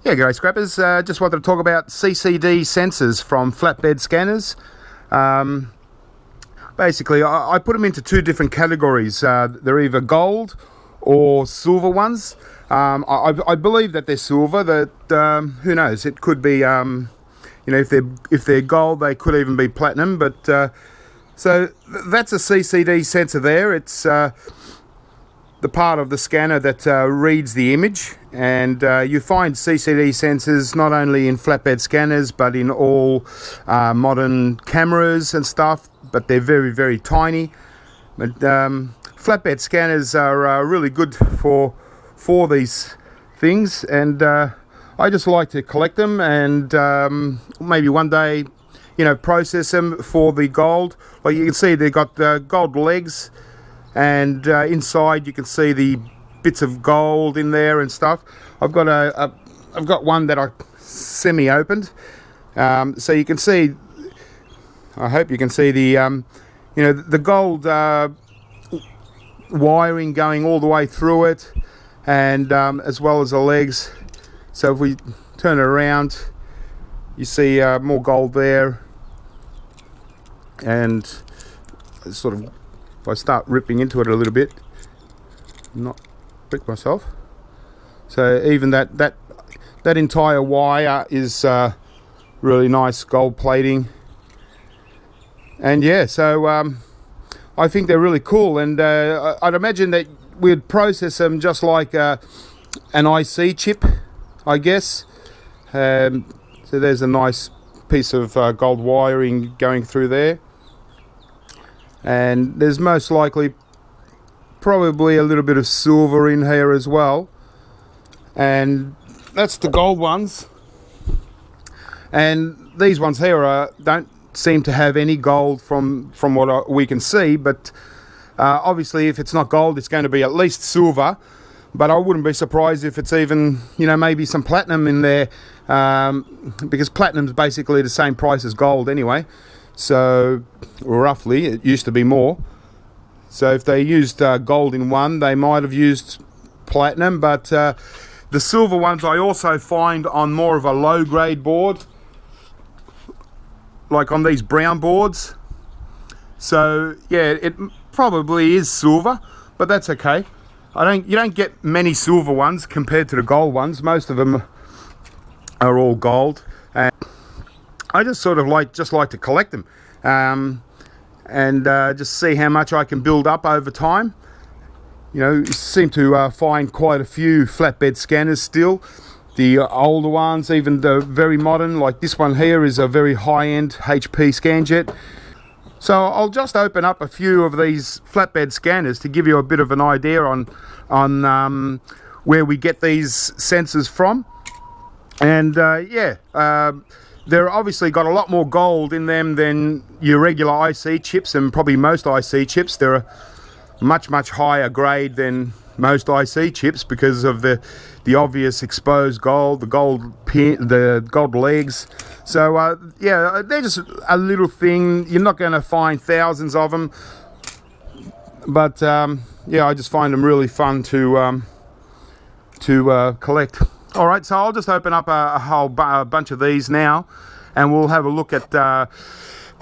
Yeah, g'day scrappers. Just wanted to talk about CCD sensors from Flatbed scanners. Basically, I put them into two different categories. They're either gold or silver ones. I believe that they're silver. That who knows? It could be. If they're gold, they could even be platinum. But so that's a CCD sensor there. It's the part of the scanner that reads the image, and you find CCD sensors not only in flatbed scanners but in all modern cameras and stuff, but they're very, very tiny. But flatbed scanners are really good for these things, and I just like to collect them and maybe one day process them for the gold. Like you can see, they've got gold legs, and inside you can see the bits of gold in there and stuff. I've got one that I semi-opened, so you can see. I hope you can see the the gold wiring going all the way through it, and as well as the legs. So if we turn it around, you see more gold there, and sort of. If I start ripping into it a little bit, not brick myself. So even that entire wire is really nice gold plating, and yeah, so I think they're really cool, and I'd imagine that we'd process them just like an IC chip, I guess. So there's a nice piece of gold wiring going through there. And there's most likely probably a little bit of silver in here as well, and that's the gold ones. And these ones here don't seem to have any gold from what we can see, but obviously if it's not gold, it's going to be at least silver. But I wouldn't be surprised if it's even maybe some platinum in there, because platinum's basically the same price as gold anyway. So roughly, it used to be more. So if they used gold in one, they might have used platinum. But the silver ones I also find on more of a low grade board, like on these brown boards. So yeah, it probably is silver, but that's okay. You don't get many silver ones compared to the gold ones. Most of them are all gold. I just sort of like to collect them, and just see how much I can build up over time. You seem to find quite a few flatbed scanners still. The older ones, even the very modern, like this one here is a very high-end HP scanjet. So I'll just open up a few of these flatbed scanners to give you a bit of an idea on where we get these sensors from. And they're obviously got a lot more gold in them than your regular IC chips, and probably most IC chips. They're a much higher grade than most IC chips because of the obvious exposed gold, the gold legs. So yeah, they're just a little thing. You're not going to find thousands of them, but yeah, I just find them really fun to collect. All right, so I'll just open up a whole bunch of these now, and we'll have a look at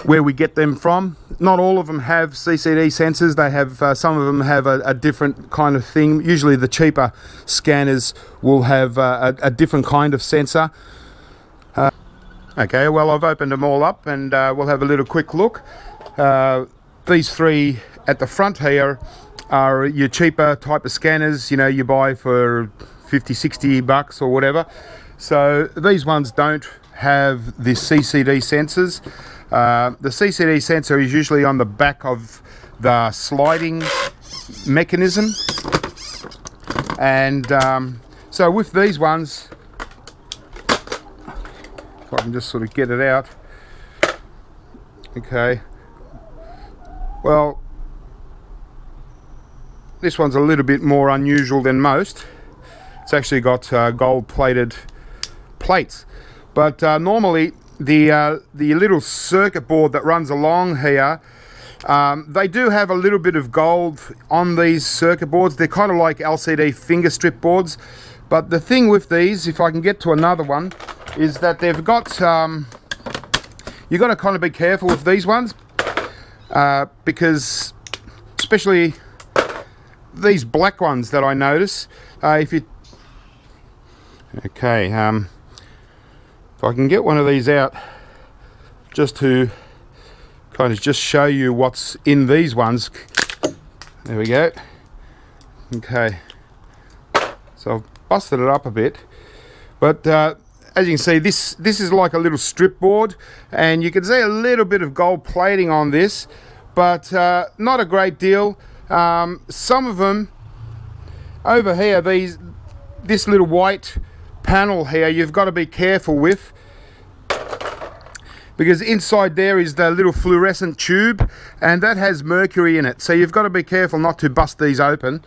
where we get them from. Not all of them have CCD sensors. They have some of them have a different kind of thing. Usually the cheaper scanners will have a different kind of sensor. Okay, well, I've opened them all up, and we'll have a little quick look. These three at the front here are your cheaper type of scanners, you buy for $50-$60 or whatever. So these ones don't have the CCD sensors. The CCD sensor is usually on the back of the sliding mechanism, and so with these ones, if I can just sort of get it out. Okay, well, this one's a little bit more unusual than most. It's actually got gold plated plates, but normally the little circuit board that runs along here, they do have a little bit of gold on these circuit boards. They're kind of like LCD finger strip boards, But the thing with these, if I can get to another one, is that they've got, you've got to kind of be careful with these ones, because especially these black ones that I notice, if you, okay, if I can get one of these out just to kind of just show you what's in these ones. There we go. Okay, so I've busted it up a bit, but as you can see, this is like a little strip board, and you can see a little bit of gold plating on this, but not a great deal. Some of them over here, this little white panel here, you've got to be careful with, because inside there is the little fluorescent tube, and that has mercury in it, so you've got to be careful not to bust these open.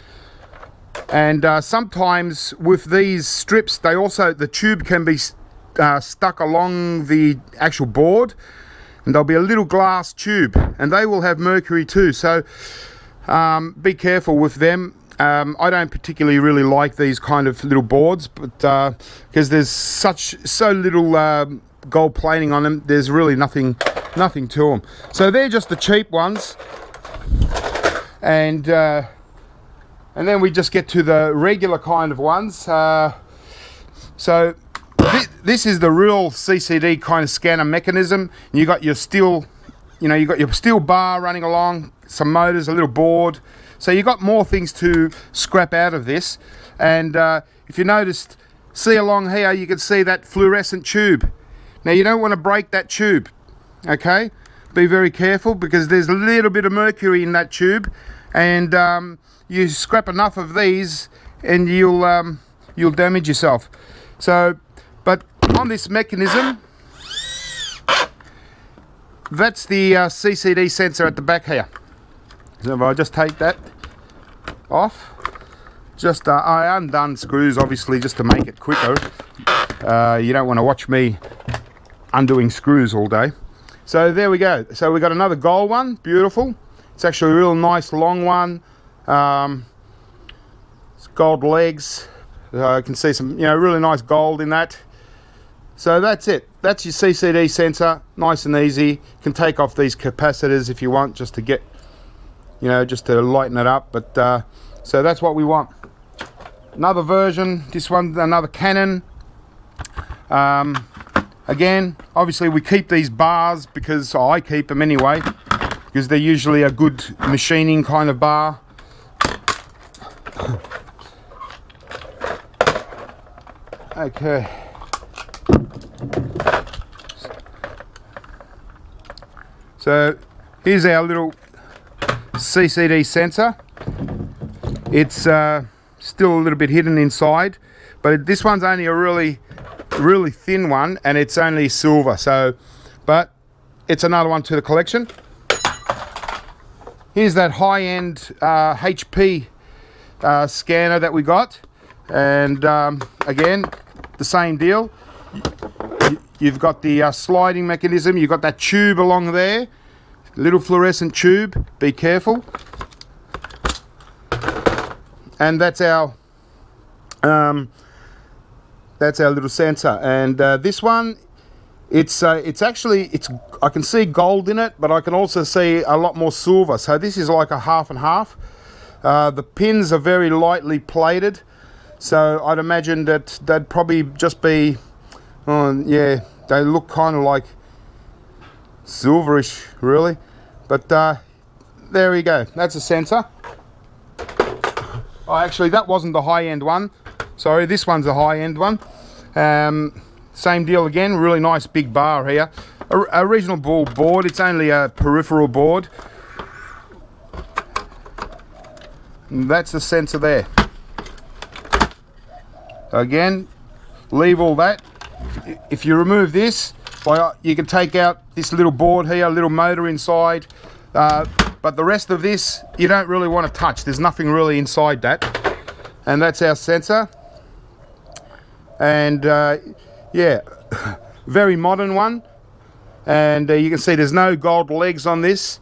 And sometimes with these strips, the tube can be stuck along the actual board, and there'll be a little glass tube, and they will have mercury too, so be careful with them. I don't particularly really like these kind of little boards, but because there's so little gold plating on them, there's really nothing to them. So they're just the cheap ones, and then we just get to the regular kind of ones. So this is the real CCD kind of scanner mechanism. You got your steel, you got your steel bar running along, some motors, a little board. So you got more things to scrap out of this. And if you noticed, see along here, you can see that fluorescent tube. Now you don't want to break that tube, okay? Be very careful, because there's a little bit of mercury in that tube, and you scrap enough of these and you'll damage yourself. So, but on this mechanism, that's the CCD sensor at the back here. So if I just take that off, just I undone screws obviously just to make it quicker. You don't want to watch me undoing screws all day. So there we go. So we got another gold one, beautiful. It's actually a real nice long one. It's gold legs. I can see some, really nice gold in that. So that's it. That's your CCD sensor, nice and easy. You can take off these capacitors if you want, just to get, just to lighten it up. But so that's what we want. Another version. This one, another Canon. Again, obviously we keep these bars because I keep them anyway, because they're usually a good machining kind of bar. Okay. So here's our little CCD sensor. It's still a little bit hidden inside, but this one's only a really thin one, and it's only silver, so but it's another one to the collection. Here's that high-end HP scanner that we got, and again the same deal. You've got the sliding mechanism, you've got that tube along there, little fluorescent tube, be careful. And that's our little sensor. And this one, it's actually, I can see gold in it, but I can also see a lot more silver. So this is like a half and half. The pins are very lightly plated, so I'd imagine that they'd probably just be, yeah, they look kind of like silverish, really. But there we go. That's a sensor. Oh, actually, that wasn't the high-end one. Sorry, this one's a high-end one. Same deal again. Really nice big bar here. A reasonable board. It's only a peripheral board. And that's the sensor there. Again, leave all that. If you remove this, you can take out this little board here, a little motor inside, but the rest of this you don't really want to touch. There's nothing really inside that. And that's our sensor. And yeah, very modern one. And you can see there's no gold legs on this,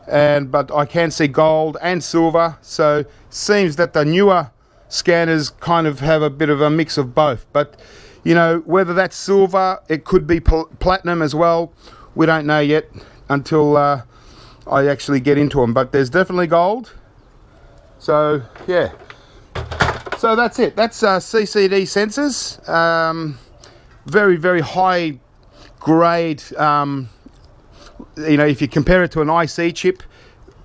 but I can see gold and silver. So it seems that the newer scanners kind of have a bit of a mix of both. But, you know, whether that's silver, it could be platinum as well. We don't know yet until I actually get into them. But there's definitely gold. So, yeah. So that's it. That's CCD Sensors. Very, very high grade. You know, if you compare it to an IC chip,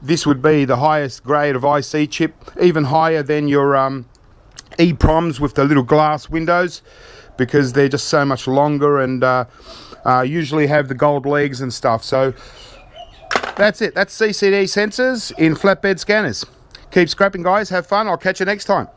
this would be the highest grade of IC chip, even higher than your EPROMs with the little glass windows, because they're just so much longer and usually have the gold legs and stuff. So that's it. That's CCD Sensors in flatbed scanners. Keep scrapping, guys. Have fun. I'll catch you next time.